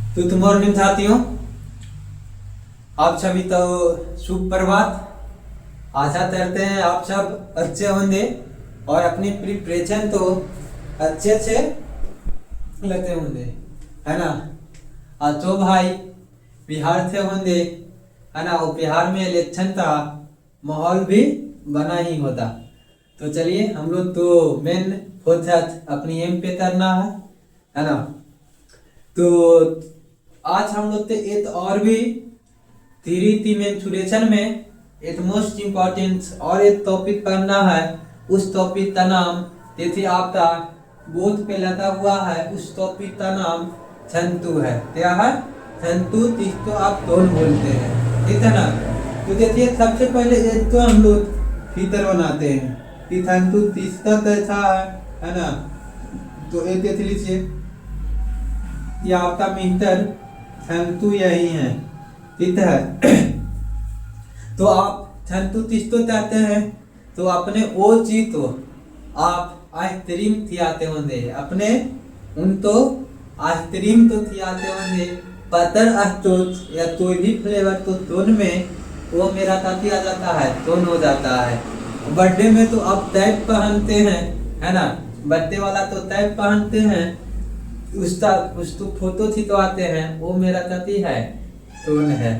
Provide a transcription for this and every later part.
Good morning साथियों, आप सभी तो शुभ प्रभात। आशा करते हैं आप सब अच्छे होंगे और अपनी प्रिपरेशन तो अच्छे से लेते होंगे, है ना। आज तो भाई बिहार से होंगे, है ना। वो बिहार में इलेक्शन का माहौल भी बना ही होता। तो चलिए हम लोग तो मेन फोकस अपनी एम पे करना है ना। तो आज हम लोग एक और भी थ्री मेंसुरेशन में एक मोस्ट इम्पोर्टेंट और एक टॉपिक पढ़ना है। उस टॉपिक का नाम जैसे आपका बोर्ड पे लगा हुआ है, उस टॉपिक का नाम छंतु है। क्या है? छंतु, जिसको आप टोन बोलते हैं, ठीक है ना। तो देखिए सबसे पहले एक तो हम लोग फिगर बनाते हैं कि छंतु तीसरा कैसा है ना। तो एक देख लीजिए, ये आपका मीटर छंतु यही है, ठीक है। तो आप छंतु किसको चाहते हैं? तो अपने वो चीज तो आप आइसक्रीम खिलाते होंगे, अपने उन तो आइसक्रीम तो खिलाते होंगे, बटर स्कॉच या कोई भी फ्लेवर तो टोन में वो मेरा काफी आ जाता है, टोन हो जाता है। बर्थडे में तो आप टैग पहनते हैं, है ना। बर्थडे वाला तो टैग पहनते हैं, उसका कुछ तो फोटो खिंचवाते हैं, वो मेरा कति है, टोन है,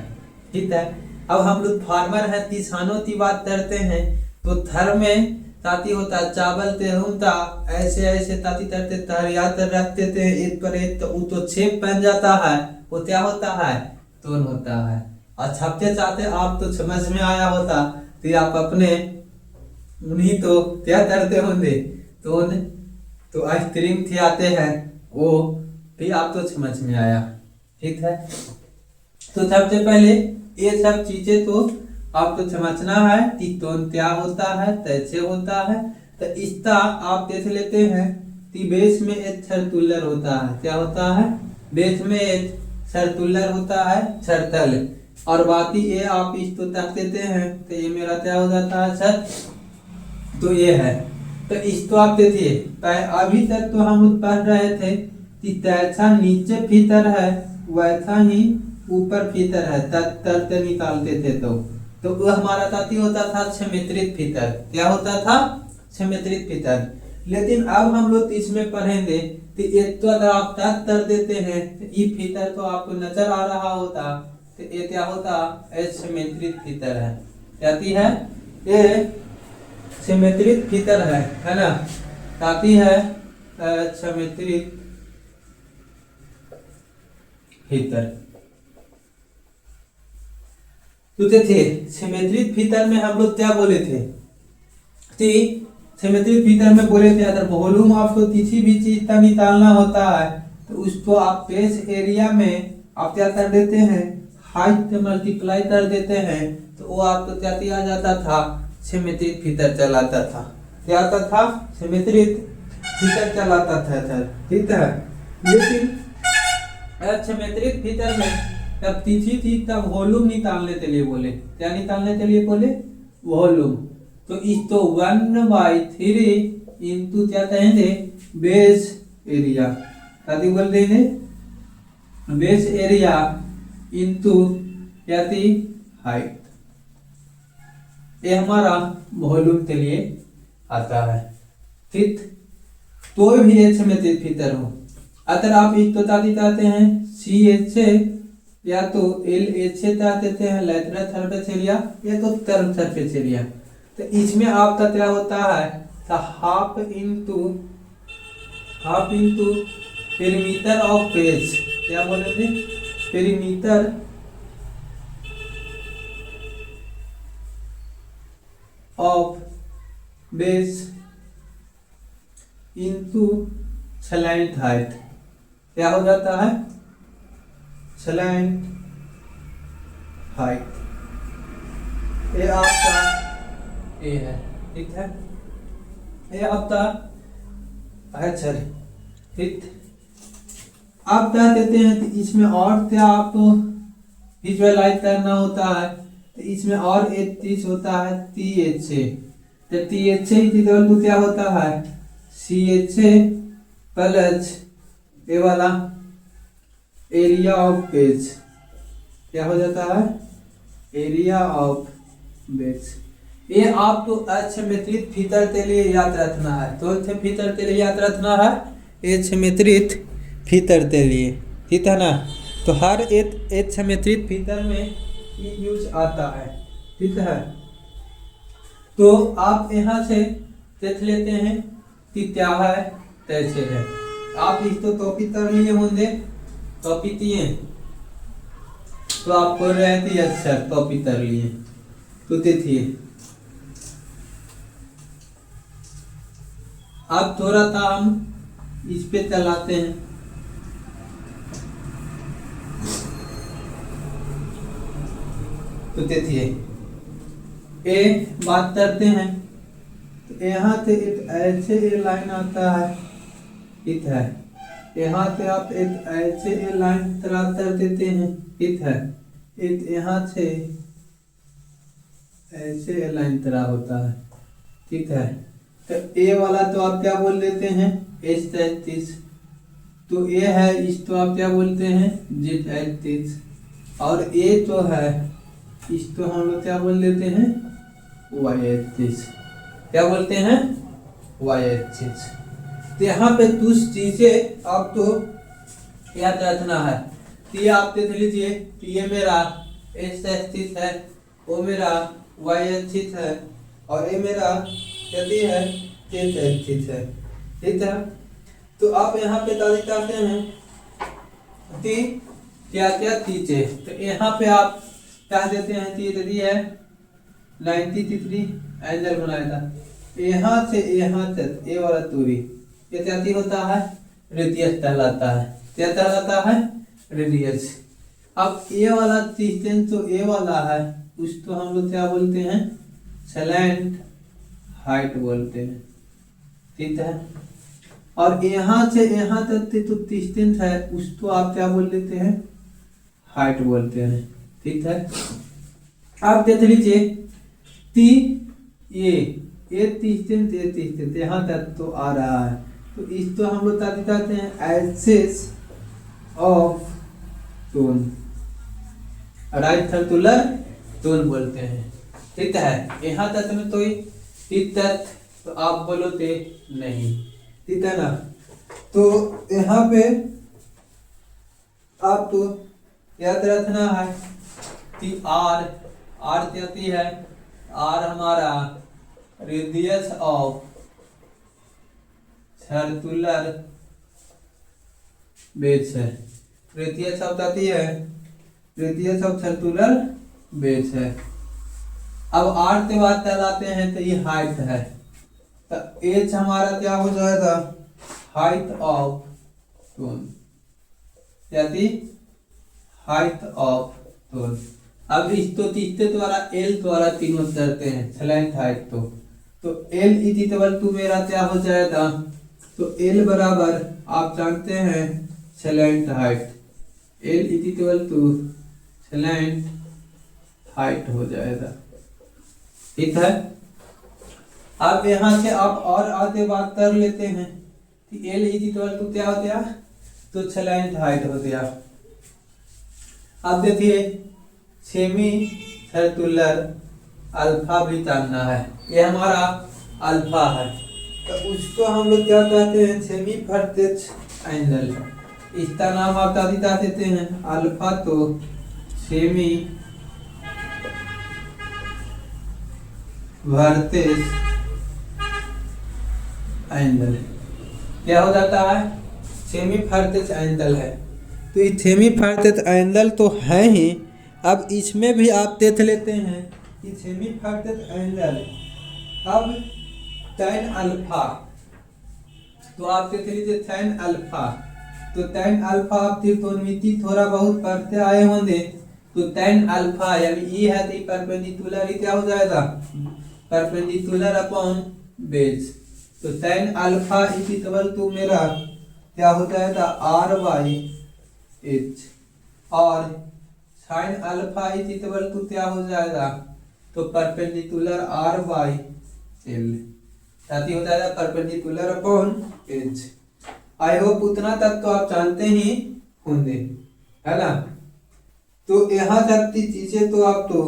ठीक है। अब हम लोग फार्मर है, किसानों की बात करते हैं, तो थर में ताती होता चावल गेहूं था, ऐसे ऐसे ताती करते तरिया कर रखते थे एक पर एक, तो वो तो छेप बन जाता है, वो क्या होता है, टोन होता है। और छपते चाहते आप तो समझ में आया होता, तो आप अपने उन्हीं तो क्या करते होंगे, टोन। तो आइसक्रीम खिलाते हैं, वो भी आप तो समझ में आया, ठीक है। तो सबसे पहले ये सब चीजें तो आपको समझना है कि टोन क्या होता है, कैसे होता है। तो इसका आप देख लेते हैं कि बेस में एक सर्कुलर होता है। क्या होता है? बेस में एक सर्कुलर होता है, सर्कल। और बाकी ये आप इसको तक देते हैं, तो ये मेरा क्या हो जाता है, सर। तो ये है। तो इसको आप देखिए, अभी तक तो हम पढ़ रहे थे कि जैसा नीचे भीतर है वैसा ही ऊपर भीतर है, तरते निकालते थे। तो वो हमारा साथी होता था सिमेट्रिक भीतर। क्या होता था? सिमेट्रिक भीतर। लेकिन अब हम लोग इसमें पढ़ेंगे कि एक तो अगर आप तर्क कर देते हैं तो ये भीतर तो आपको नजर आ रहा होता, तो ये क्या होता, एसिमेट्रिक भीतर है। कहती है ये सिमेट्रिक भीतर है ना। कहती है सिमेट्रिक भीतर। तो देखिए सिमेट्रिक भीतर में हम लोग क्या बोले थे कि सिमेट्रिक भीतर में बोले थे अगर वॉल्यूम आपको किसी भी चीज का निकालना होता है तो उसको आप बेस एरिया में आप क्या कर देते हैं, हाइट से मल्टीप्लाई कर देते हैं, तो वो आपको क्या आ जाता था, सिमेट्रिक भीतर चलाता था। क्या आता था? सिमेट्रिक भीतर चलाता था, ठीक है। लेकिन सिमेट्रिक भीतर में तब तीसरी चीज का वॉल्यूम निकालने के लिए बोले। क्या निकालने के लिए बोले? वॉल्यूम। तो इस तो 1/3 इंटू क्या कहेंगे, बेस एरिया। क्या बोल देंगे? बेस एरिया इंटू क्या थी, हाइट। ये हमारा वॉल्यूम के लिए आता है, ठीक। तो भी एक सिमेट्रिक भीतर हो। अगर आप एक तो चाहते हैं CH या तो LH चाहते हैं, लैटरल सरफेस एरिया, या तो टर्म सरफेस एरिया। तो इसमें आपका क्या होता है, तो half into perimeter of base. क्या बोलेंगे? Perimeter of base into slant height. क्या हो जाता है? Slant height. ये आपका ए है, ठीक है। ये आपका है, सर, ठीक। आप क्या कहते हैं कि इसमें और क्या आपको विजुअलाइज करना होता है, तो इसमें और एक चीज होता है THA। तो THA इक्वल टू क्या होता है, CHA प्लस ये वाला एरिया ऑफ बेस, क्या हो जाता है, एरिया ऑफ बेस। ये आपको अक्षमित्रित फीतर के लिए याद रखना है। तो फीतर के लिए याद रखना है, अक्षमित्रित फीतर के लिए, ठीक है ना। तो हर एक अक्षमित्रित फीतर में ये यूज आता है, ठीक है। तो आप यहाँ से देख लेते हैं कि क्या है कैसे है। आप इस तो कॉपी कर लिए होंगे, कॉपी किए तो आप बोल रहे थे अच्छा कॉपी कर लिए, तो देखिए अब थोड़ा सा हम इस पे चलाते हैं। तो देखिए ए बात करते हैं, तो यहाँ से एक ऐसे ए लाइन आता है, ठीक है। यहाँ से आप एक ऐसे ए लाइन ट्रा कर देते हैं, ठीक है। एक यहाँ से ऐसे ए लाइन ट्रा होता है, ठीक है। तो ए वाला तो आप क्या बोल देते हैं, एच 33। तो ए है इस तो आप क्या बोलते हैं, जेड 33। और ए तो है इस तो हम लोग क्या बोल देते हैं, वाई 33। क्या बोलते हैं, वाई 33। तो यहाँ पे कुछ चीजें आपको याद रखना है। तो ये आप देख लीजिए, तो ये मेरा एच 33 है, वो मेरा वाई 33 है, और ये मेरा यदि है एच 33 है, ठीक है। तो आप यहाँ पे दादी चाहते हैं कि क्या क्या चीजें, तो यहाँ पे आप क्या देते हैं कि यदि है 90 डिग्री एंगल बनाया था, यहाँ से यहाँ तक ए वाला दूरी ये क्या होता है, रेडियस कहलाता है। क्या कहलाता है, रेडियस। अब ए वाला डिस्टेंस तो ए वाला है, उस तो हम लोग क्या बोलते हैं, स्लैंट हाइट बोलते हैं, ठीक है। और यहाँ से यहाँ तक तो डिस्टेंस है, उस तो आप क्या बोल देते हैं, हाइट बोलते हैं, ठीक है। आप देख लीजिए टी ये डिस्टेंस यहाँ तक तो आ रहा है, तो इस तो हम लोग कहते हैं axis of tone, right circular tone बोलते हैं, ठीक है। यहाँ तक में तो तक तो आप बोलोगे नहीं, ठीक है ना। तो यहाँ पे आपको याद रखना है कि आर कहती है, आर हमारा रेडियस ऑफ सर्कुलर बेस है, रेडियस ऑफ आती है, रेडियस ऑफ सर्कुलर बेस है। अब आर के बाद कहलाते हैं तो ये हाइट है, तो एच हमारा क्या हो जाएगा, हाइट ऑफ टोन, यानी हाइट ऑफ टोन। अब इस तो तीसरे द्वारा एल द्वारा तीनों करते हैं स्लैंट हाइट, तो एल इज इक्वल टू मेरा क्या हो जाएगा, तो एल बराबर आप जानते हैं slant height, L is equal to slant height हो जाएगा, ठीक है। अब यहाँ से आप और आगे बात कर लेते हैं कि एल इज इक्वल टू क्या हो गया, तो स्लैंट हाइट हो गया। अब देखिए सेमी सर्कुलर अल्फा भी जानना है, ये हमारा अल्फा है, तो उसको हम लोग क्या कहते हैं, सेमी वर्टेक्स एंगल, इसका नाम आप दादी देते हैं अल्फा, तो सेमी वर्टेक्स एंगल क्या हो जाता है, सेमी वर्टेक्स एंगल है। तो ये सेमी वर्टेक्स एंगल तो है ही, अब इसमें भी आप देख लेते हैं कि सेमी वर्टेक्स एंगल, अब tan अल्फा, तो आप देख लीजिए tan अल्फा, तो tan अल्फा आप त्रिकोणमिति थोड़ा बहुत पढ़ते आए होंगे, तो tan अल्फा यानी ये है तो परपेंडिकुलर क्या हो जाएगा, परपेंडिकुलर अपॉन बेस, तो tan alpha is equal to मेरा क्या हो जाएगा, आर बाई एच, और sine alpha is equal to क्या हो जाएगा, तो परपेंडिकुलर आर बाई एल, साथ ही हो जाएगा perpendicular upon H. I hope उतना तक तो आप जानते ही होंगे, है ना। तो यहाँ तक की चीजें तो आप तो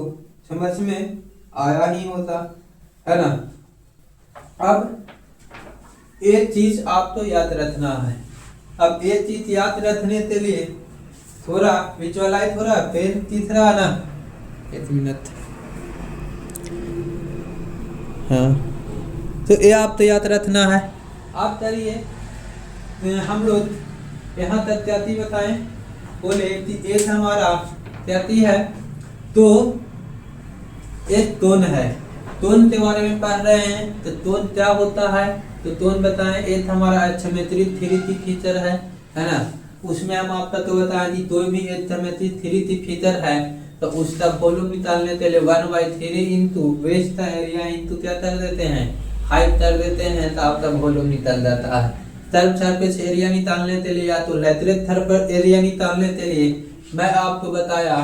समझ में आया ही होता, है ना। अब एक चीज आपको याद रखना है। अब एक चीज याद रखने के लिए थोड़ा विजुअलाइज हो रहा, फिर तीसरा आना, एक मिनट। हाँ, तो ये आप तो याद रखना है। आप चलिए हम लोग यहाँ तक जाति बताएं, बोले कि एक हमारा जाति है, तो एक टोन है। टोन के बारे में पढ़ रहे हैं, तो टोन क्या होता है, तो टोन बताएं। एक हमारा एक्सोमेट्री 3D फीचर है ना। उसमें हम आपका तो बताएं कि कोई भी एक्सोमेट्री 3D फीचर है तो उसका वॉल्यूम निकालने के लिए 1/3 इंटू बेस का एरिया इंटू क्या कर देते हैं, हाइट कर देते हैं, तो आपका वॉल्यूम निकल जाता है। थर्ड सरफेस एरिया निकालने के लिए या तो लेटरल थर्ड एरिया निकालने के लिए मैं आपको बताया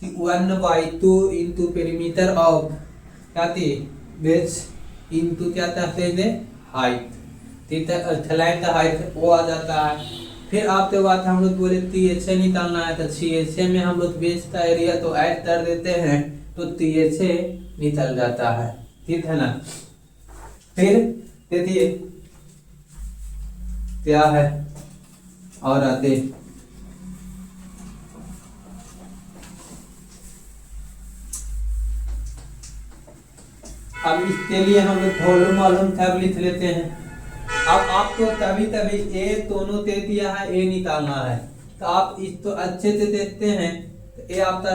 कि 1/2 इंटू पेरीमीटर ऑफ क्या थी बेस इंटू क्या कहते हैं हाइट, ठीक है, थलाइन का हाइट वो आ जाता है। फिर आपके बाद हम लोग बोले THA निकालना है, तो THA में हम लोग बेस का एरिया तो ऐड कर देते हैं, तो THA निकल जाता है, ठीक है ना। फिर देखिए क्या है और आते अब इसके लिए हम लोग वॉल्यूम मालूम सब लिख लेते हैं। अब आपको तभी ए दोनों दे दिया है, ए निकालना है, तो आप इस तो अच्छे से देखते हैं, तो ए आपका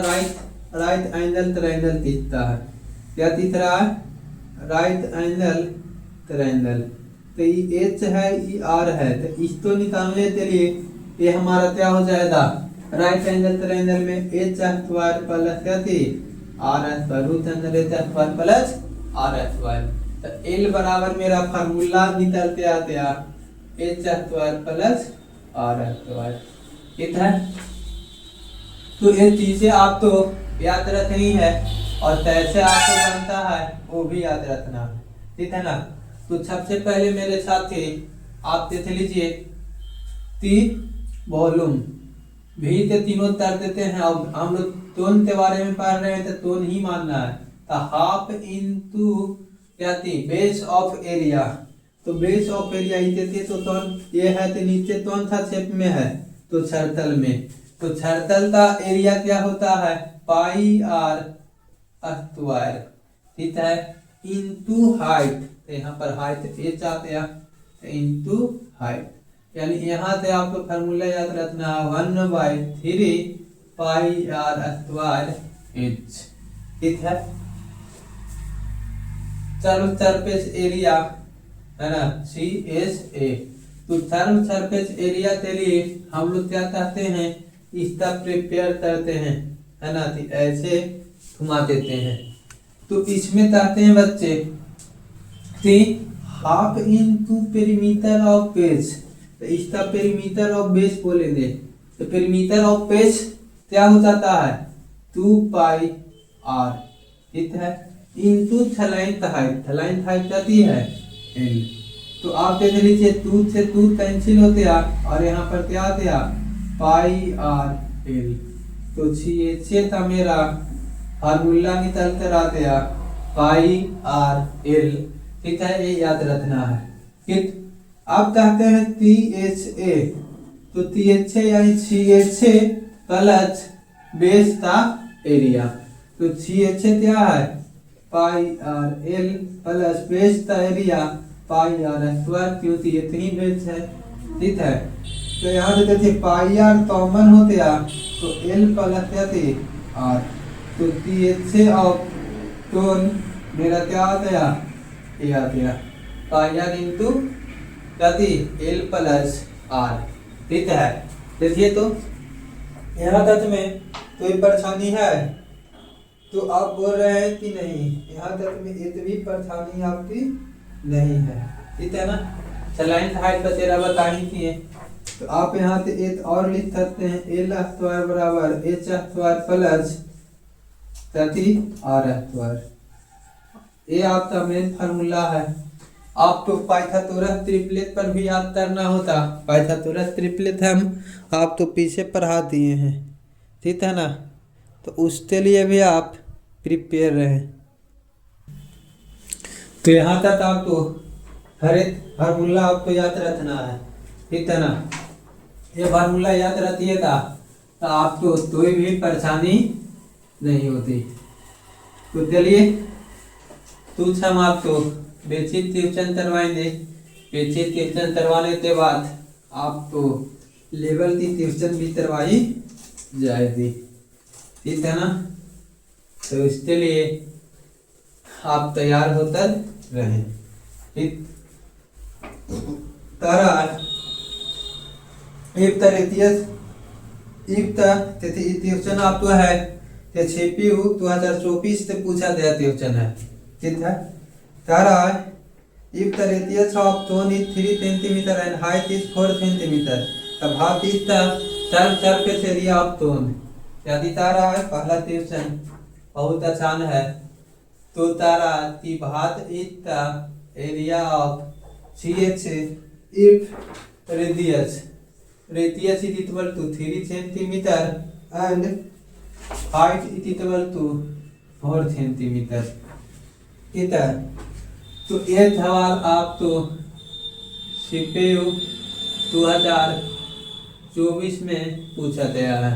राइट एंगल ट्रायंगल दिखता है। क्या दिख रहा है, राइट एंगल ट्रायंगल। तो ये एच है, ये आर है, तो इसको निकालने के लिए ये हमारा क्या हो जाएगा, राइट एंगल ट्रायंगल में एच स्क्वायर प्लस क्या थी आर स्क्वायर, रूट अंदर H square plus R square. तो एल बराबर मेरा फार्मूला निकल के आते यार H square plus R square, ठीक है। तो ये चीजें आप तो याद रखनी है, और कैसे आपको बनता है वो भी याद रखना है, ठीक है ना। तो सबसे पहले मेरे साथ आप देख लीजिए वॉल्यूम भी के तीनों कर देते हैं। अब हम लोग टोन के बारे में पढ़ रहे हैं, तो टोन ही मानना है। तो हाफ इंटू क्या थी बेस ऑफ एरिया, तो बेस ऑफ एरिया इसे तो टोन ये है, तो नीचे कौन सा शेप में है, तो सर्कल में। तो सर्कल का एरिया क्या होता है पाई आर स्क्वायर, ठीक है, इंटू हाइट। तो यहाँ पर हाइट एच आते हैं, इंटू हाइट, यानी यहाँ से आपको फार्मूला याद रखना है 1/3 पाई आर स्क्वायर एच, ठीक है। थर्ड सरफेस एरिया है ना CSA। तो थर्ड सरफेस एरिया के लिए हम लोग क्या कहते हैं, इसका प्रिपेयर करते हैं, है ना, तो ऐसे घुमा देते हैं। तो इसमें कहते हैं बच्चे half into perimeter of base, तो इसका पेरीमीटर ऑफ बेस बोलेंगे। तो पेरीमीटर ऑफ बेस क्या हो जाता है 2 पाई आर, ठीक है, इंटू थलाइन हाइट। थलाइन हाइट कहती है L। तो आप देख लीजिए 2 से 2 कैंसिल होते हैं, और यहाँ पर क्या आते हैं पाई आर L। तो CHA था मेरा फार्मूला निकल कर आते हैं पाई आर L, ठीक है, ये याद रखना है, ठीक। अब कहते हैं THA, तो THA यानी CHA प्लस बेस का एरिया। तो CHA क्या है pi are L plus base का एरिया पाई आर स्क्वायर, क्योंकि इतनी बेस है, ठीक है। तो यहाँ से देखिए पाई आर कॉमन होते हैं, तो L प्लस क्या थे आर। तो THA ऑफ टोन मेरा क्या आता है ये आते हैं पाई आर इंटू क्या थी L प्लस आर, ठीक है। देखिए तो यहाँ तक में कोई परेशानी है, तो आप बोल रहे हैं कि नहीं, यहाँ तक में इतनी परेशानी आपकी नहीं है, ठीक है ना। सलाइन हाइट बचेरा बता ही थी, तो आप यहाँ से एक और लिख सकते हैं L स्क्वायर बराबर H square plus R square. ये आपका मेन फार्मूला है। आपको पाइथागोरस ट्रिपलेट पर भी याद करना होता, पाइथागोरस ट्रिपलेट हम आपको पीछे पढ़ा दिए हैं। ठीक है ना। तो उसके लिए भी आप प्रिपेयर रहें। तो यहाँ तक आपको हर एक फार्मूला आपको याद रखना है, ठीक है ना। ये फार्मूला याद रखिएगा तो आपको कोई भी परेशानी नहीं होती। तो चलिए कुछ हम आपको बेसिक ट्यूशन करवाएंगे। बेसिक ट्यूशन करवाने के बाद आपको लेवल की ट्यूशन भी करवाई जाएगी, ठीक है ना। तो इसके लिए आप तैयार होकर रहें, ठीक। तारा एक ट्यूशन आप तो है ते CPU 2024 से पूछा गया ट्यूशन है, ठीक है। तारा if the radius of stone is 3 centimeter and height is 4 centimeter, तब हाथ इस surface area of stone। यदि तारा है पहला ट्यूशन बहुत आसान है। तो तारा की भात इस area of CH if radius is equal to 3 centimeter and height is equal to 4 centimeter, ठीक है। तो ये सवाल आप तो CPU 2024 में पूछा गया है,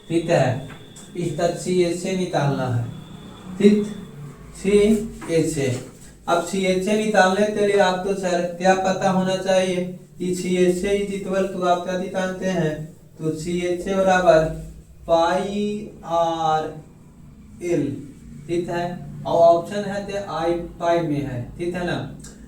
ठीक है। इस तक CH निकालना है, ठीक। CH अब CH निकालने के लिए आपको सर क्या पता होना चाहिए कि CH इज इक्वल टू आप क्या जानते हैं। तो CH बराबर पाई R L, ठीक है। और ऑप्शन है तो आई पाई में है, ठीक है ना।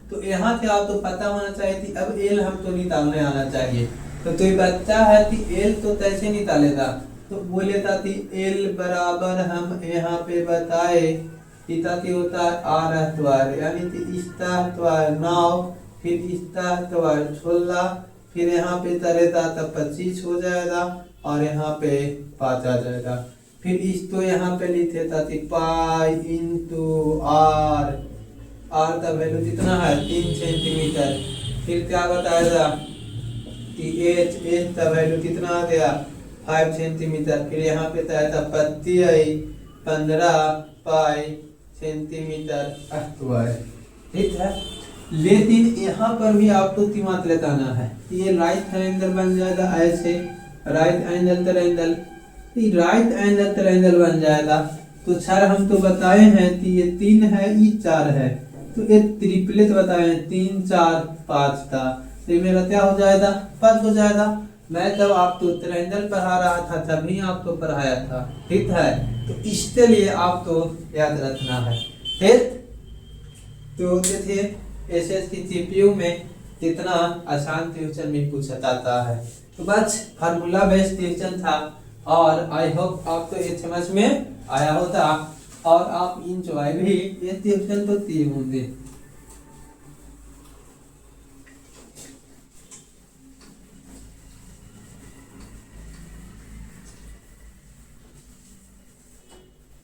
तो यहाँ से आपको पता होना चाहिए कि अब एल हमको निकालने आना चाहिए। तो कोई बच्चा है कि एल तो कैसे निकालेगा, तो बोलेगा कि एल बराबर हम यहाँ पे बताए कि होता है आर स्क्वायर, यानी कि स्क्वायर 9, फिर स्क्वायर 16, फिर यहाँ पे करेगा तब 25 हो जाएगा और यहाँ पे 5 आ जाएगा। फिर इसको यहाँ पे लिखे था पाई इंटू आर, आर का वैल्यू कितना है 3 सेंटीमीटर। फिर क्या बताएगा कि एच का वैल्यू कितना आ गया 5 सेंटीमीटर। फिर यहाँ पे था 15 पाई सेंटीमीटर स्क्वायर, ठीक है। लेकिन यहाँ पर भी आपको दिमाग लगाना है कि ये राइट ट्रायंगल बन जाएगा ऐसे, राइट एंगल ट्रायंगल बन जाएगा। तो सर हम तो बताए हैं कि ये 3 है ये 4 है, तो ये ट्रिपलेट बताए 3 4 5 का, तो ये मेरा क्या हो जाएगा 5 हो जाएगा। मैं जब आपको ट्रायंगल पढ़ा रहा था तभी आपको पढ़ाया था, ठीक है। तो इसके लिए आपको याद रखना है, ठीक। तो देखिए SSC CPU में कितना आसान ट्यूशन में पूछा जाता है। तो बस फार्मूला बेस्ड ट्यूशन था और आई होप आपको ये समझ में आया होता और आप इंजॉय भी ये ट्यूशन तो किए होंगे।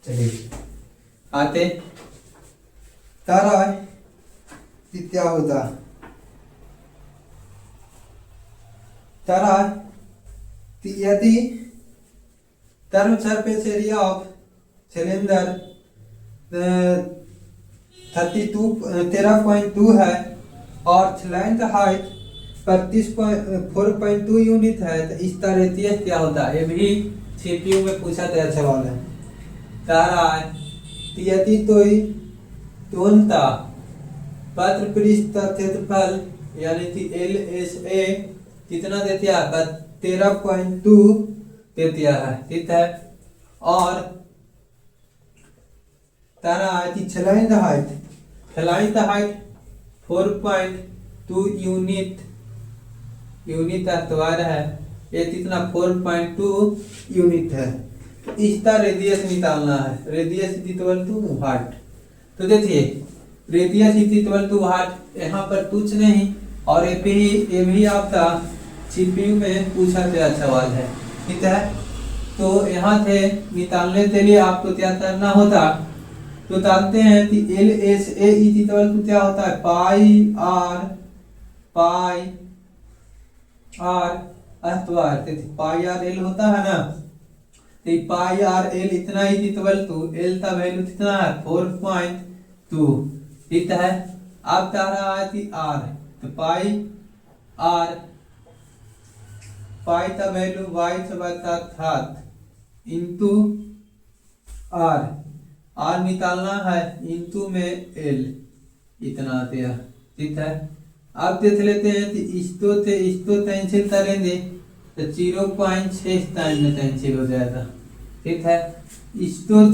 चलिए आते तारा क्या होता तारा यदि term surface area of cylinder 13.2 है और लेंथ हाइट 4.2 यूनिट है, तो इसका रेडियस क्या होता है। ये भी CPU में पूछा गया सवाल है। तारा यदि का पत्र पृष्ठ का क्षेत्रफल यानी कि LSA कितना देती है 13.2 देती है, ठीक है। और तारा की फ्लाइंग हाइट 4.2 यूनिट अतवार है, ये कितना 4.2 यूनिट है। तो इसका रेडियस निकालना है, रेडियस इक्वल टू वाट। तो देखिए रेडियस इक्वल टू वाट, यहाँ पर कुछ नहीं और ये भी आपका CPU में पूछा गया सवाल है, ठीक है। तो यहाँ से निकालने के लिए आपको क्या करना होता, तो जानते हैं कि LSA इक्वल टू क्या होता है pi R square, pi R L होता है ना। तो पाई आर एल इतना ही इक्वल टू एल का वैल्यू कितना है 4.2, ठीक है। अब कह रहा है कि आर, तो पाई आर, पाई का वैल्यू वाई बटा 7 इंटू आर, आर निकालना है इंटू में एल, इतना आते हैं, ठीक है। अब देख लेते हैं कि इस्तो कैंसिल करेंगे तो 0.6 टाइम में कैंसिल हो जाएगा, ठीक है। इस्तो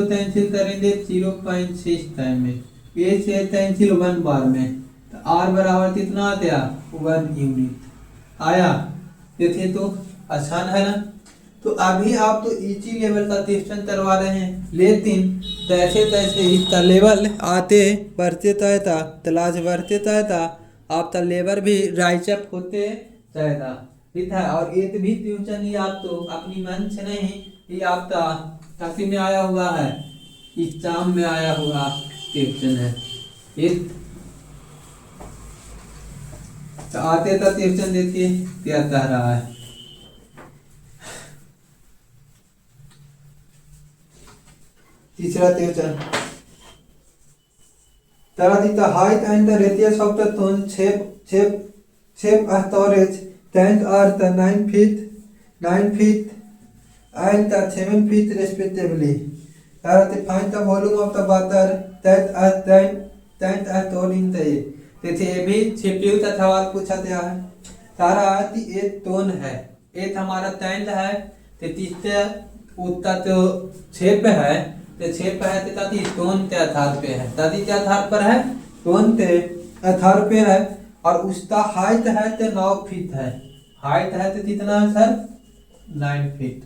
कैंसिल करेंगे 0.6 टाइम में, ये से कैंसिल 1 बार में, तो आर बराबर कितना आता है 1 यूनिट आया। देखिए तो आसान है ना। तो अभी आप तो इजी लेवल का क्वेश्चन करवा रहे हैं, लेकिन जैसे तैसे इसका लेवल आते बढ़ते जाएगा, क्लास बढ़ते जाएगा, आपका लेवल भी राइजअप होते जाएगा, ठीक है। और एक भी ट्यूशन ही आप तो अपनी मन से नहीं, ये आपका काफी में आया हुआ है, एग्जाम में आया हुआ ट्यूशन है। एक तो आते था ट्यूशन, देखिए क्या कह रहा है। तीसरा tuition, the height and the radius of the cone shape a storage tank are the 9 feet and the 7 feet respectively. Find the volume of the water that are stored in the air. देखिए ये भी CPU का सवाल पूछा गया है। तारा ये tone है, एक हमारा टैंक है, तो तीसरा उसका जो शेप है, तो शेप है तो ताकि टोन के आधार पे है, ताकि के आधार पर है, टोन के आधार पे है। और उसका हाइट है तो 9 फीट है, हाइट है तो कितना है सर 9 फीट।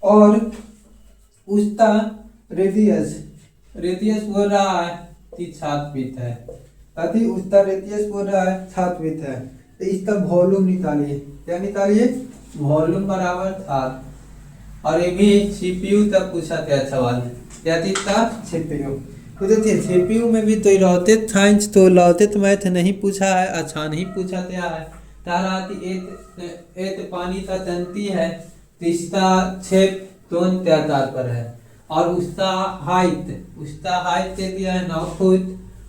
और उसका रेडियस बोल रहा है कि 7 फीट है, ताकि उसका रेडियस बोल रहा है 7 फीट है। तो इसका वॉल्यूम निकालिए, क्या निकालिए वॉल्यूम बराबर 7। और ये भी सीपीयू तक पूछा गया सवाल, क्या था सीपीयू। तो देखिए सीपीयू में भी तो लौकिक साइंस तो लौकिक मैथ नहीं पूछा है, आसान ही पूछा गया है। तारा कि एक पानी का टंकी है, तो इसका शेप टोन के आधार पर है, और उसका हाइट दे दिया है 9 फुट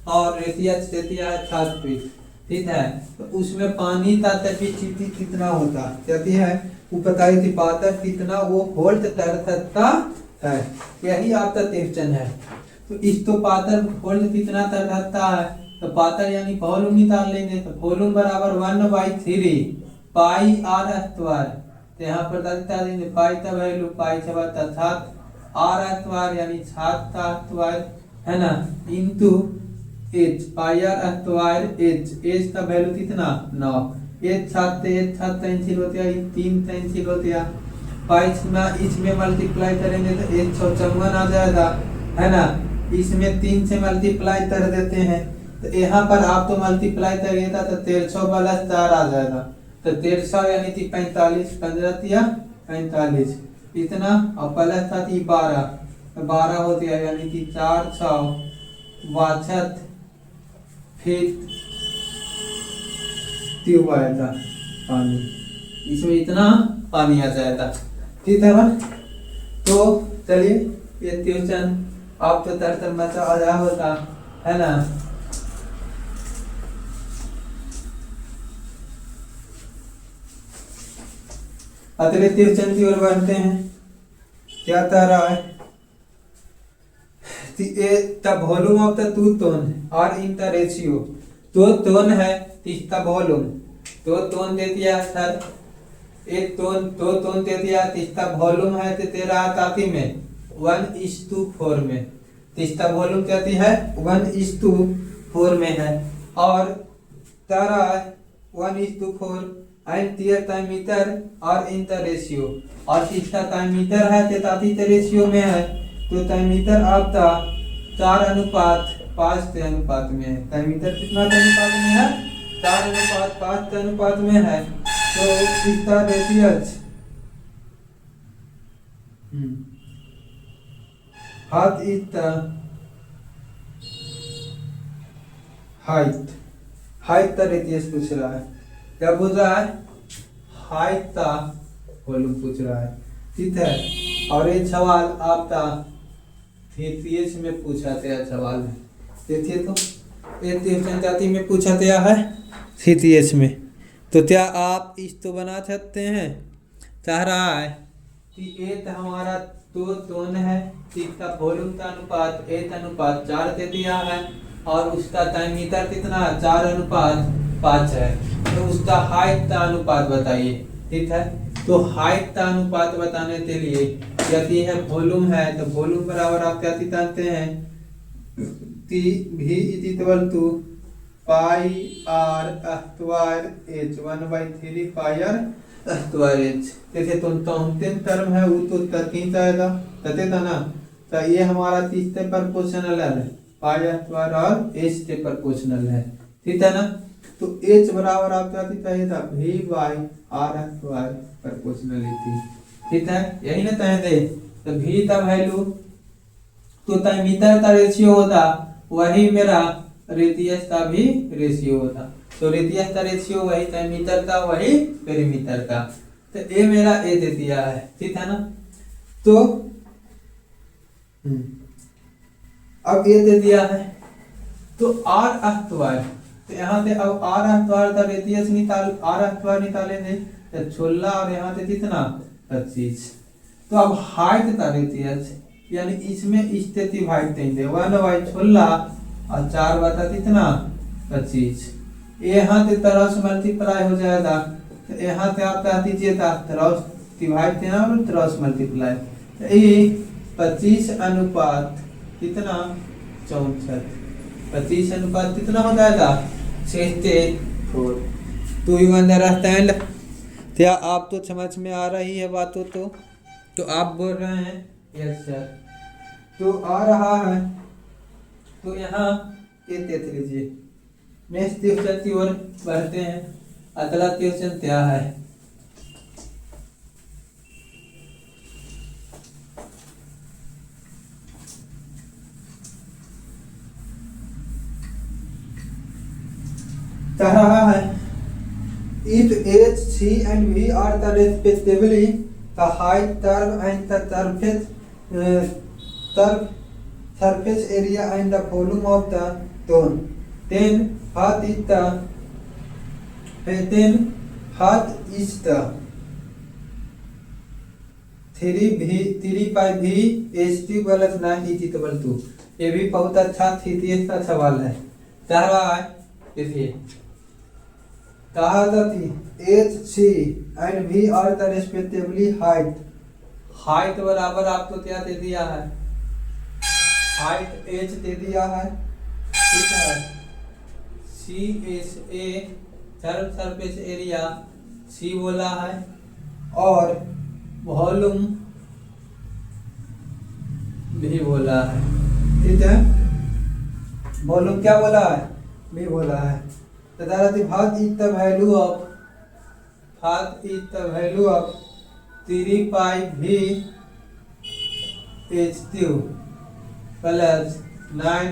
और रेडियस दे दिया है 7 फीट, ठीक है। तो उसमें पानी का कैपेसिटी कितना होता कहती है, वो बताई थी पातर कितना वो होल्ड कर सकता है, यही आपका क्वेश्चन है। तो इस तो पातर होल्ड कितना कर सकता है, तो पातर यानी वॉल्यूम निकाल लेंगे, तो वॉल्यूम बराबर 1/3 पाई आर स्क्वायर। तो यहाँ पर दलता देंगे पाई का वैल्यू पाई से बता 7 आर स्क्वायर यानी 7 का स्क्वायर है ना, into H pi R square H का वैल्यू कितना 9, एक 7 कैंसिल होते हैं, 3 कैंसिल होते हैं, पाई इसमें मल्टीप्लाई करेंगे तो 154 आ जाएगा, है ना। इसमें 3 से मल्टीप्लाई कर देते हैं, तो यहाँ पर आप तो मल्टीप्लाई करिएगा तो 1300 प्लस 4 आ जाएगा, तो 1300 यानी कि 45, 15 या 45 इतना, और प्लस था 12 होती है, यानी कि 462 फीट ट्यूब आएगा पानी, इसमें इतना पानी आ जाएगा, ठीक है ना। तो चलिए ये ट्यूशन आप तो तर मचा आ रहा होता है ना। अगले ट्यूशन की ओर बढ़ते हैं, क्या कह रहा है, the volume of the two tone are in the ratio। दो टोन है, इसका वॉल्यूम दो टोन दे दिया सर, एक टोन दो टोन दे दिया, इसका वॉल्यूम है तो तेरा ताकि में 1:4 में, इसका वॉल्यूम कहती है 1:4 में है, और तारा 1:4 एंड टियर टाइमीटर और इन द रेशियो, और इसका टाइमीटर है तो ताकि रेशियो में है, तो टाइमीटर आपका 4:5 के अनुपात में है। टाइमीटर कितना के अनुपात में है 4:5 के अनुपात में है। तो इसका रेडियस हाथ इतना हाइट का रेडियस पूछ रहा है, क्या पूछ रहा है हाइट का वॉल्यूम पूछ रहा है, ठीक है। और ये सवाल आपका थीथियस में पूछा गया सवाल है। देखिए तो ये क्वेश्चन जाति में पूछा गया है थीथियस में। तो क्या आप इस तो बना सकते हैं। चाह रहा है कि ए तो हमारा दो टोन है, इसका वॉल्यूम का अनुपात 1:4 दे दिया है और उसका डायमीटर कितना 4:5 है। तो उसका हाइट का अनुपात बताइए। ठीक है, तो हाइट का अनुपात बताने के लिए यदि है वॉल्यूम है तो वॉल्यूम बराबर आप क्या जानते हैं कि v is equal to pi R square H 1/3 pi R square H. जैसे तो तीन टर्म है वो तो तीन आएगा तथे था ना। तो ये हमारा तीसरे प्रोपोर्शनल है पाई स्क्वायर और एच के प्रोपोर्शनल है। ठीक है ना। तो एच बराबर आप क्या चाहिए था v by R square proportionality. ठीक है, यही ना कहे थे। तो v का वैल्यू तो मीटर का रेशियो होता वही मेरा रेडियस का भी रेशियो होता। तो रेडियस का रेशियो वही मीटर का वही पेरीमीटर का। तो ए मेरा ए दे दिया है। ठीक है ना। तो अब ए दे दिया है तो आर स्क्वायर, तो यहाँ से अब आर स्क्वायर का रेडियस आर स्क्वायर निकालेंगे तो 16 और यहाँ से कितना 25। तो अब हाइट का रेडियस यानी इसमें स्थिति भाई देंगे 1/16 और 4 बटा कितना 25। यहाँ से तरह से मल्टीप्लाई हो जाएगा। तो यहाँ से आप क्या दीजिएगा तरह डिवाइड देना और तरह से मल्टीप्लाई। तो ये 25 अनुपात कितना 64, 25 अनुपात कितना हो जाएगा 64। तो यू अंडरस्टैंड। क्या आप तो समझ में आ रही है बातों तो आप बोल रहे हैं यस सर। तो आ रहा है तो यहाँ ये देख लीजिए। नेक्स्ट क्वेश्चन की ओर बढ़ते हैं। अगला क्वेश्चन क्या है। कह रहा है if h c and v are the respectively the height term and the surface area and the volume of the cone, then what is the 3 pi v h2 + 9 is equal to। ये भी बहुत अच्छा thesis का सवाल है। कह रहा है देखिए कहा था H C and V are the respectively height. Height बराबर आपको क्या दे दिया है हाइट एच दे दिया है। ठीक है, C S A surface area C बोला है और वॉल्यूम भी बोला है। ठीक है, वॉल्यूम क्या बोला है भी बोला है। तो भाग is the value of 3 pi v h2 plus 9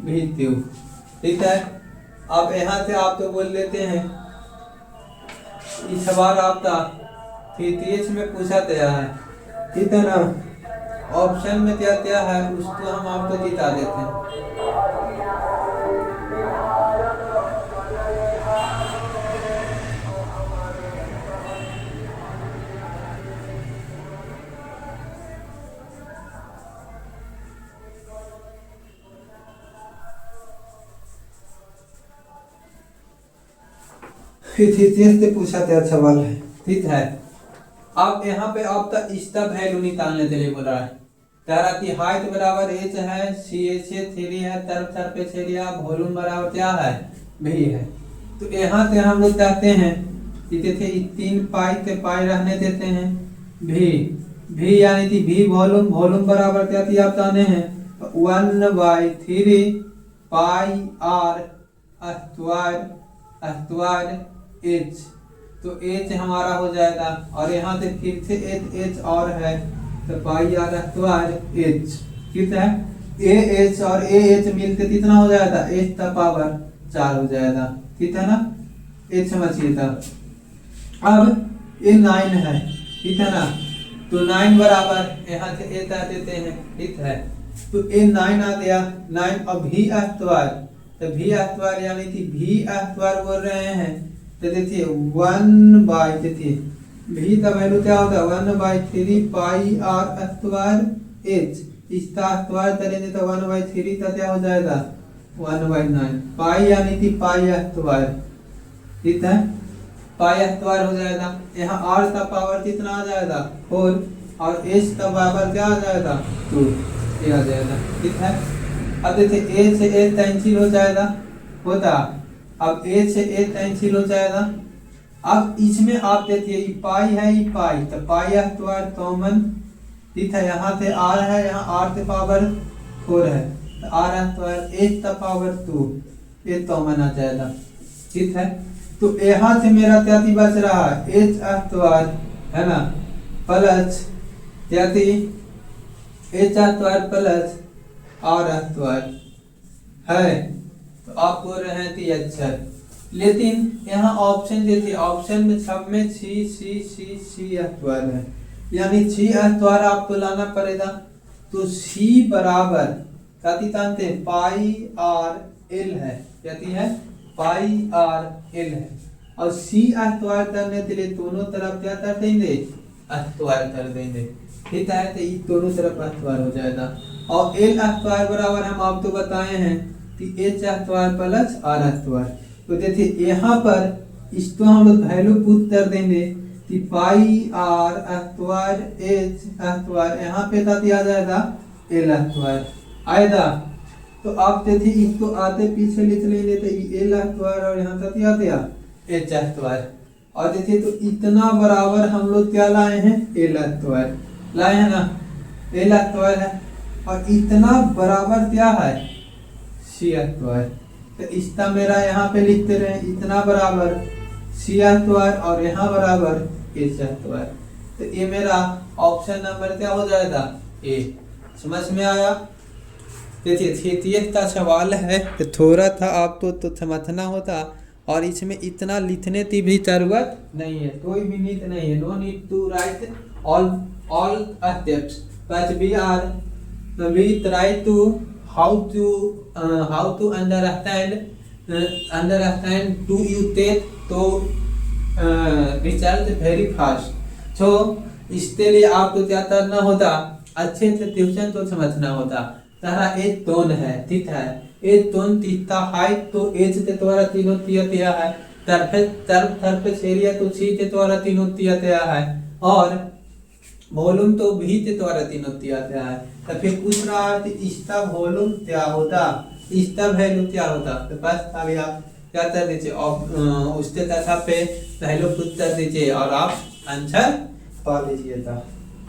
v2। ठीक है, अब यहाँ से आप तो बोल लेते हैं इस सवाल आपका थीसिस में पूछा गया है। ठीक है ना। ऑप्शन में क्या क्या है उसको हम आपको बता देते हैं। थीसिस से पूछा गया सवाल है। ठीक है, अब यहाँ पे आपका इसका वैल्यू निकालने के लिए बोला है। तारा की हाइट बराबर h है, सी एच 3 है, सरफेस एरिया वॉल्यूम बराबर क्या है v है। तो यहाँ से हम लोग चाहते हैं कि जैसे 3 पाई के पाई रहने देते हैं v यानी कि v वॉल्यूम बराबर क्या थी आप जाने हैं 1/3 पाई आर स्क्वायर एच। तो एच हमारा हो जाएगा और यहाँ से फिर से एच और है तो पाई आर स्क्वायर एच। ठीक है, ए एच और ए एच मिलते कितना हो जाएगा एच का पावर 4 हो जाएगा। ठीक है ना, एच समझिए। तब अब ये 9 है। ठीक है ना, तो 9 बराबर यहाँ से ए तक देते हैं, ठीक है। तो ए 9 आ गया, 9 अब भी स्क्वायर, तो भी स्क्वायर यानी कि भी स्क्वायर बोल रहे हैं, तो देखिए 1 बाई, देखिए भी का वैल्यू क्या होता है 1/3 पाई आर स्क्वायर एच, इसका स्क्वायर करेंगे तो 1/3 का क्या हो जाएगा 1/9 पाई यानी कि पाई स्क्वायर, ठीक है, पाई स्क्वायर हो जाएगा। यहाँ आर का पावर कितना आ जाएगा 4 और एच का पावर क्या आ जाएगा 2, ये आ जाएगा, ठीक है। अब देखिए ए से ए कैंसिल हो जाएगा, होता, अब ए से ए कैंसिल हो जाएगा। अब इसमें आप देखिए ये पाई है, ये पाई, तो पाई स्क्वायर कॉमन, ठीक है, यहाँ से आर है, यहाँ आर के पावर 4 है, तो आर स्क्वायर एच का पावर 2, ये कॉमन आ जाएगा, ठीक है। तो यहाँ से मेरा क्या बच रहा है एच स्क्वायर, है ना, प्लस क्या थी H square plus R square है, तो आप बोल रहे हैं कि अच्छा, लेकिन यहाँ ऑप्शन देखिए, ऑप्शन में सब में सी सी सी सी स्क्वायर है, यानी सी स्क्वायर आपको लाना पड़ेगा। तो सी बराबर क्या जानते हैं पाई आर एल है, क्या है पाई आर एल है, और सी स्क्वायर करने के लिए दोनों तरफ क्या कर देंगे स्क्वायर कर देंगे, ठीक है, तो ये दोनों तरफ स्क्वायर हो जाएगा। और एल स्क्वायर बराबर हम आपको बताए हैं कि H square plus R square. तो देखिए यहाँ पर इसको हम लोग वैल्यू पुट कर देंगे कि पाई आर स्क्वायर एच स्क्वायर, यहाँ पे क्या दिया जाएगा एल स्क्वायर आएगा। तो आप देखिए इसको आते पीछे लिख लेंगे, तो ये एल स्क्वायर और यहाँ तक क्या दिया एच स्क्वायर, और देखिए तो इतना बराबर हम लोग क्या लाए हैं एल स्क्वायर लाए हैं ना, एल स्क्वायर है, और इतना बराबर क्या है सी स्क्वायर, तो इसका मेरा यहाँ पे लिखते रहे इतना बराबर सी स्क्वायर और यहाँ बराबर एच स्क्वायर, तो ये मेरा ऑप्शन नंबर क्या हो जाएगा ए। समझ में आया। देखिए थेथियत का सवाल है, तो थोड़ा था आपको तो समझना होता, और इसमें इतना लिखने की भी जरूरत नहीं है, कोई भी नीड नहीं है, no need to write all steps, but we try to how to understand to you take to result very fast। तो इसके लिए आपको क्या करना होता अच्छे से ट्यूशन तो समझना होता। तारा एक टोन है, ठीक है, एक टोन तीता हाइट तो एच के द्वारा तीनों दिया है, सरफेस एरिया तो सी के द्वारा तीनों दिया है, और वॉल्यूम तो भी के द्वारा तीनों दिया है। तो फिर पूछ रहा है कि इसका वॉल्यूम क्या होता, इसका वैल्यू क्या होता, तो बस अभी आप क्या कर दीजिए उसके कथा पे वैल्यू पुट कर दीजिए और आप आंसर पा लीजिएगा,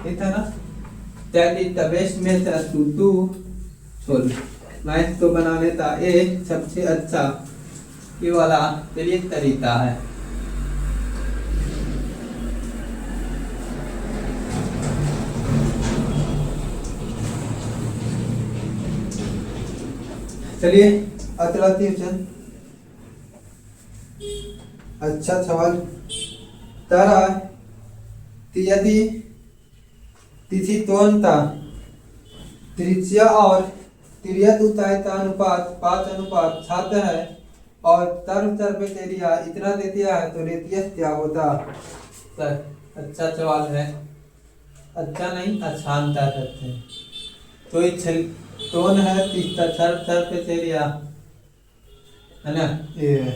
ठीक है ना। That is the best method to do solve. Math तो बनाने का एक सबसे अच्छा ये वाला तरीका है। चलिए अगला क्वेश्चन, अच्छा सवाल तारा यदि तिथि त्वरणता त्रिज्या और त्रियत ऊंचाई का अनुपात 5:7 है और सरफेस एरिया इतना दे दिया है, तो रेडियस क्या होता। सर अच्छा सवाल है, अच्छा नहीं आसान कर सकते हैं। तो ये टोन है तीसरा सरफेस एरिया है ना, ये है।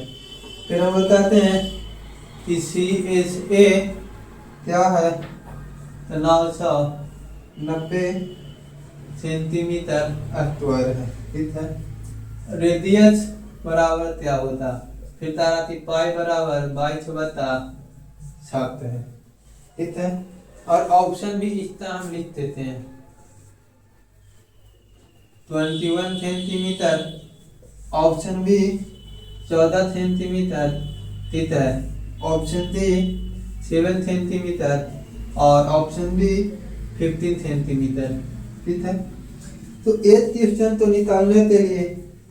फिर हम बताते हैं कि CSA क्या है, तो 990 सेंटीमीटर स्क्वायर है, ठीक है। रेडियस बराबर क्या होता, फिर तारा की पाई बराबर 22/7 है, ठीक है। और ऑप्शन भी इस तरह हम लिख देते हैं 21 सेंटीमीटर, ऑप्शन बी 14 सेंटीमीटर, ठीक है, ऑप्शन डी 7 सेंटीमीटर और ऑप्शन बी 15 सेंटीमीटर, ठीक है। तो एक क्वेश्चन तो निकालने के लिए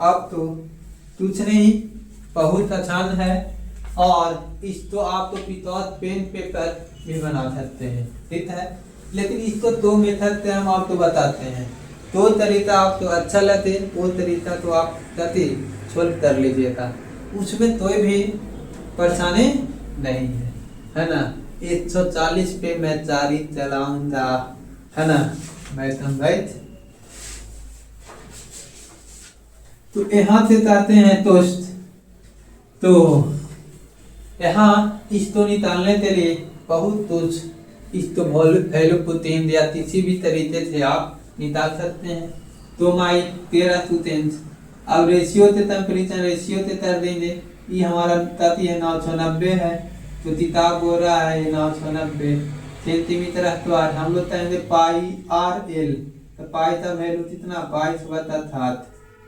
आपको कुछ नहीं, बहुत आसान है, और इसको आपको विदाउट पेन पेपर भी बना सकते हैं, ठीक है। लेकिन इसको दो मेथड से हम आपको बताते हैं। तो तरीका आपको अच्छा लगे वो तरीका तो आप कति सोल्व कर लीजिएगा, उसमें कोई भी परेशानी नहीं है ना। 140 पे मैं जारी चलाऊंगा, है ना। मैं समझ तो यहाँ से चाहते हैं दोस्त, तो यहाँ इसको निकालने के लिए बहुत कुछ इसको वैल्यू पुटेंस या किसी भी तरीके से आप निकाल सकते हैं। तो माई 13 पुटेंस, अब रेशियो से टेम्परेचर रेशियो से कर देंगे। ये हमारा ताती है 990 है, तो किताब बोल रहा है 990 सेंटीमीटर स्क्वायर। हम लोग कहेंगे पाई आर एल, तो पाई का वैल्यू कितना 22/7,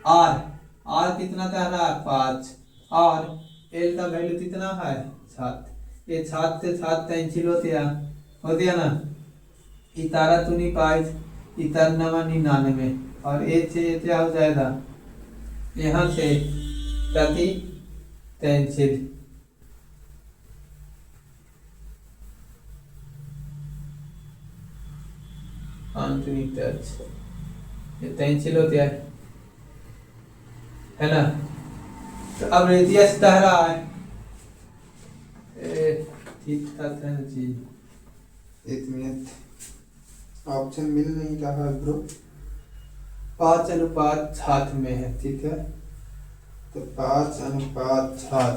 आर कितना कह रहा है 5, और एल का वैल्यू कितना है 7। ये 7 से 7 कैंसिल हो गया ना। इतारा तो नहीं पाई, इतर 99, और एक से क्या हो जाएगा यहाँ से प्रति कैंसिल। कैंसिल होता है ना। तो अब रेडियस कह रहा है ठीक था जी, एक मिनट ऑप्शन मिल नहीं रहा है ब्रो। 5:7 में है, ठीक है। तो 5:7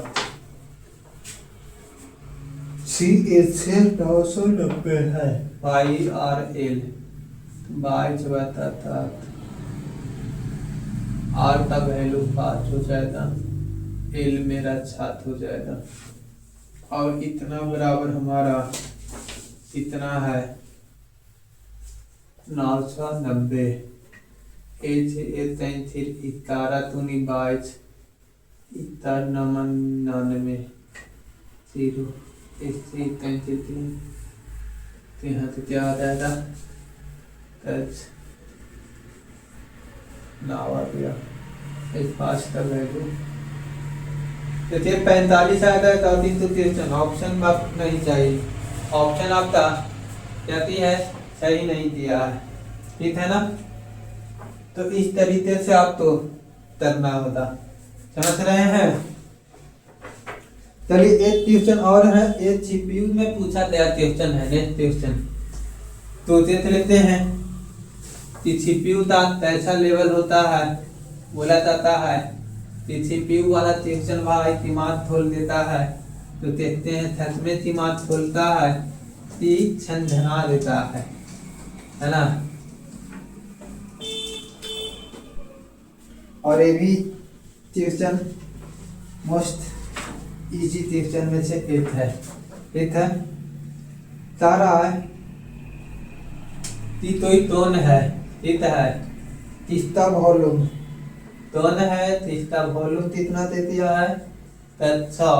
990 है, पाई आर एल 22/7, आर का वैल्यू 5 हो जाएगा, एल मेरा 7 हो जाएगा, और इतना बराबर हमारा इतना है 990। इतारा तूनी 22, इतर 99 0 इससे कैंसिल 3, तो यहाँ से क्या आ जाएगा नाव आ गया। इस 5 का वैल्यू तो 45 आएगा। तो 3 ऑप्शन आप नहीं चाहिए, ऑप्शन आपका कहती है सही नहीं दिया है, ठीक है ना। तो इस तरीके से आपको करना होगा, समझ रहे हैं। चलिए एक क्वेश्चन और है, एक सीपीयू में पूछा गया क्वेश्चन है, नेक्स्ट क्वेश्चन तो देख लेते हैं कि सीपीयू का कैसा लेवल होता है। बोला जाता है कि सीपीयू वाला क्वेश्चन भाई दिमाग खोल देता है, तो देखते हैं सच में दिमाग खोलता है कि छंझना देता है ना। और ये भी क्वेश्चन मोस्ट इजी क्वेश्चन में से एक है। सारा है टोन है, ठीक है। तीसरा वॉल्यूम टोन है, तीसरा वॉल्यूम कितना दे दिया है 100,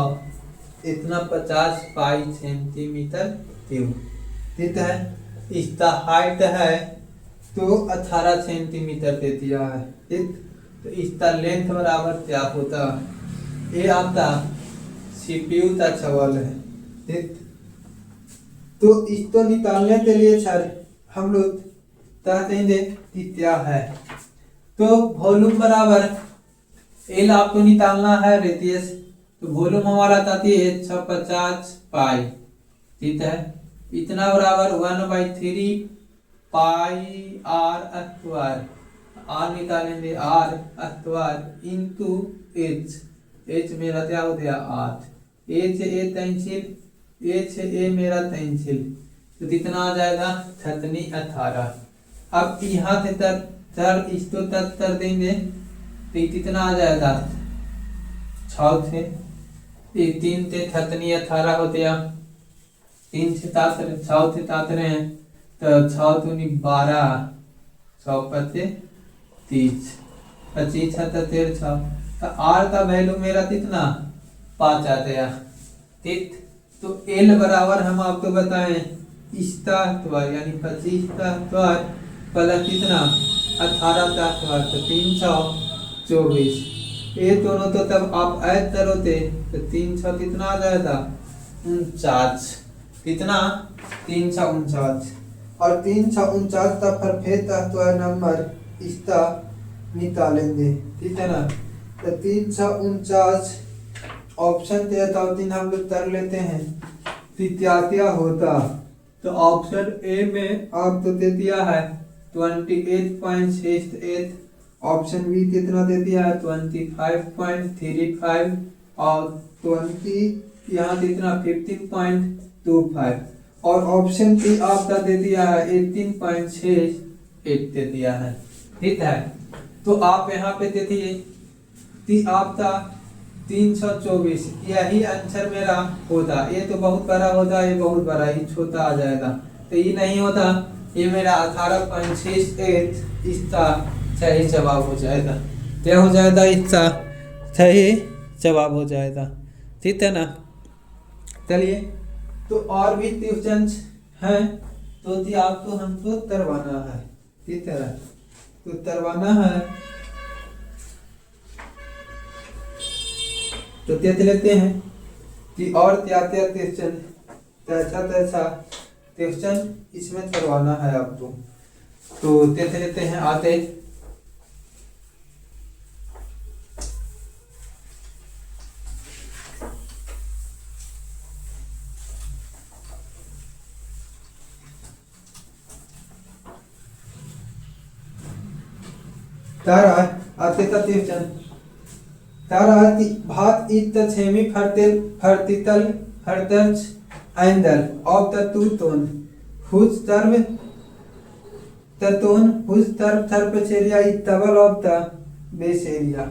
इतना 50 पाई सेंटीमीटर क्यूब, ठीक है। इसका हाइट है तो 18 सेंटीमीटर दे दिया है, ठीक। तो इसका लेंथ बराबर क्या होता है, ये आपका सीपीयू का सवाल है, ठीक। तो इसको निकालने के लिए सर हम लोग देंगे कि क्या है। तो वॉल्यूम बराबर एल आपको निकालना है, रेडियस। तो वॉल्यूम हमारा आती है 150 पाई, ठीक है। इतना बराबर 1/3 पाई आर स्क्वायर, आर निकालेंगे R square into H, H मेरा क्या हो गया 8, ए से ए कैंसिल, ए से ए मेरा कैंसिल, तो कितना आ जाएगा 18। अब यहाँ से तर इसको तक कर देंगे तो कितना आ जाएगा 6 से 3 से 18 हो गया, 3 से 6 से 7 हैं तो 6 दूनी 12, 6 पचे 30, 25 7 6। तो आर का वैल्यू मेरा कितना 5 आ गया, ठीक। तो एल बराबर हम आपको बताएं इसका स्क्वायर यानी 25 का स्क्वायर प्लस कितना 18 का स्क्वायर, तो 324। ये दोनों तो तब आप ऐड करोगे तो 300 कितना आ जाएगा 49, कितना 349। और 349 का परफेक्ट तत्व नंबर इसका निकालेंगे, ठीक है ना। तो 349 ऑप्शन दिया था, दिन हम लोग कर लेते हैं। तो क्या क्या होता, तो ऑप्शन ए में आपको दे दिया है 28.68, ऑप्शन बी कितना दे दिया है 25.35 और 20 यहाँ कितना 15.25 और ऑप्शन डी आपका दे दिया है 18.68 दे दिया है, ठीक है। तो आप यहाँ पे दे दिए आपका 324, यही आंसर मेरा होता। ये तो बहुत बड़ा होता, ये बहुत बड़ा, ये छोटा आ जाएगा, तो ये नहीं होता, ये मेरा 18.68 इसका सही जवाब हो जाएगा। क्या हो जाएगा, इसका सही जवाब हो जाएगा, ठीक है ना। चलिए, तो और भी क्वेश्चन हैं, तो आपको हमको करवाना है, ठीक है, तो करवाना है। तो देख लेते हैं कि और क्या क्या क्वेश्चन, तैसा क्वेश्चन इसमें करवाना है आपको। तो देख लेते हैं आते। तारा आते का क्वेश्चन, तारा भात इत छेमी फर्तितल हरदर्ज एंडल ऑफ द टू टोन हुज टर्म तोन हुज टर्म surface area is double of the base area.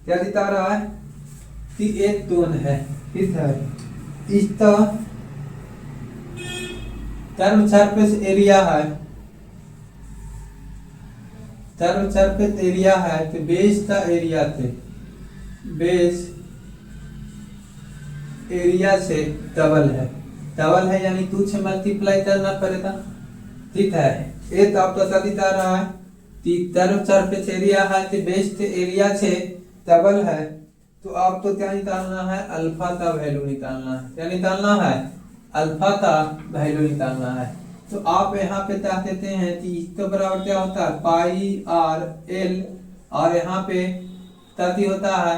क्या दिखा रहा है कि एक टोन है, ठीक है, इसका टर्म सरफेस एरिया है, टर्म सरफेस एरिया है, तो बेस का एरिया थे, बेस एरिया से डबल है यानी 2 से मल्टीप्लाई करना पड़ेगा, ठीक है। एक आपका क्या दिखा रहा है कि टर्म सरफेस एरिया है तो बेस एरिया से डबल है, तो आपको क्या निकालना है, अल्फा का वैल्यू निकालना है। क्या निकालना है, अल्फा का वैल्यू निकालना है। तो आप यहाँ पे क्या कहते हैं कि इसके बराबर क्या होता है पाई आर एल, और यहाँ पे ताकि होता है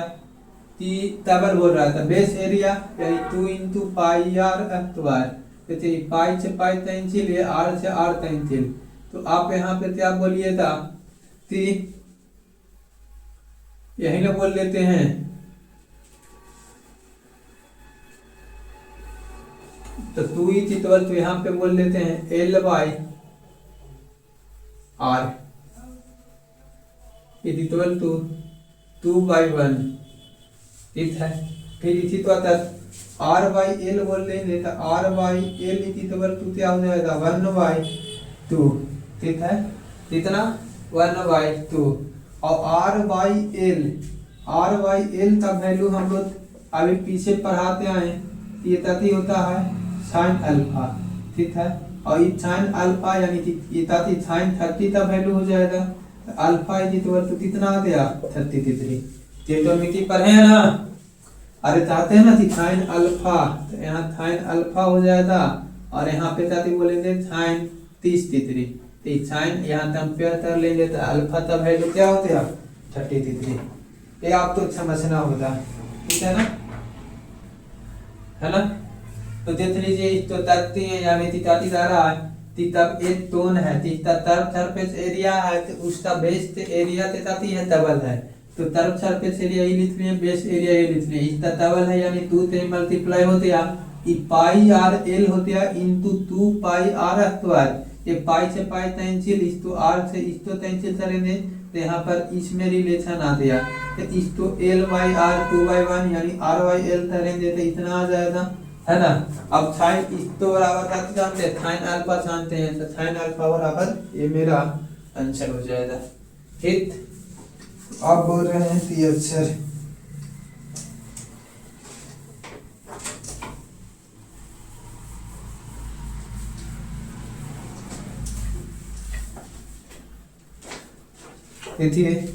कि डबल बोल रहा था बेस एरिया यानी 2 इंटू पाई आर स्क्वायर, तो पाई से पाई कैंसिल, ये आर से आर कैंसिल, तो आप यहाँ पे क्या बोलिएगा कि यही ना बोल लेते हैं, तो 2 इक्वल तो यहाँ पे बोल लेते हैं L by R equal to 2/1, ठीक है। फिर इसी तो आर बाई एल बोल लेंगे, तो R by L equal to क्या हो जाएगा 1/2, ठीक है, कितना 1/2, और आर बाई एल का वैल्यू हम लोग अभी पीछे पढ़ाते आए, ये ताकि होता है साइन अल्फा, ठीक है, और ये साइन अल्फा यानी कि ये ताकि साइन 30 का वैल्यू हो जाएगा, तो अल्फा इक्वल टू कितना आ गया 33, ट्रिग्नोमेट्री पढ़े हैं ना, अरे चाहते हैं ना कि साइन अल्फा, तो यहाँ साइन अल्फा हो जाएगा, और यहाँ पे चाहते बोलेंगे साइन 30 तो साइन यहाँ कंपेयर कर लेंगे, तो अल्फा का वैल्यू क्या हो गया 33, ये आपको समझना होगा, ठीक है ना, है ना। तो देख लीजिए इस तो तथ्य है यानी तिताती जा रहा है, तब एक टोन है, तरफ सरफेस एरिया है, तो उसका बेस एरिया तिताती है डबल है, तो तरफ सरफेस एरिया ये लिख लिए, बेस एरिया ये लिख लिए, इसका डबल है यानी 2 से मल्टीप्लाई होते हैं, पाई आर एल होते हैं इंटू 2 पाई आर स्क्वायर, ये पाई से पाई कैंसिल, इस तो आर से इस तो कैंसिल करेंगे, तो यहाँ पर इसमें रिलेशन आ गया, तो इस तो एल बाई आर 2/1 यानी आर बाई एल करेंगे, तो इतना आ जाएगा, है ना। अब साइन इस तो बराबर क्या जानते हैं, साइन अल्फा जानते हैं, तो साइन अल्फा बराबर ये मेरा आंसर हो जाएगा, ठीक। आप बोल रहे हैं कि अक्षर देखिए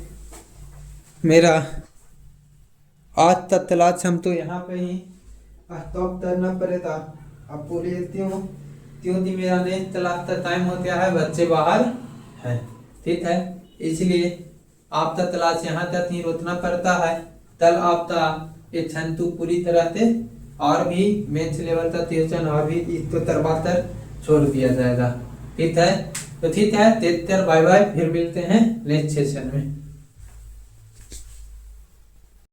मेरा आज तक तलाश हम तो यहाँ पे ही स्टॉप करना पड़ेगा। आपको लेती हूँ क्योंकि मेरा नेक्स्ट क्लास का टाइम हो गया है, बच्चे बाहर हैं, ठीक है। इसलिए आपका क्लास यहाँ तक ही रोकना पड़ता है। तब आपका ये छंतु पूरी तरह से और भी मेंस लेवल का ट्यूशन और भी इसको करवा कर छोड़ दिया जाएगा, ठीक है। तो ठीक है, टेक केयर, बाय बाय, फिर मिलते हैं नेक्स्ट सेशन में।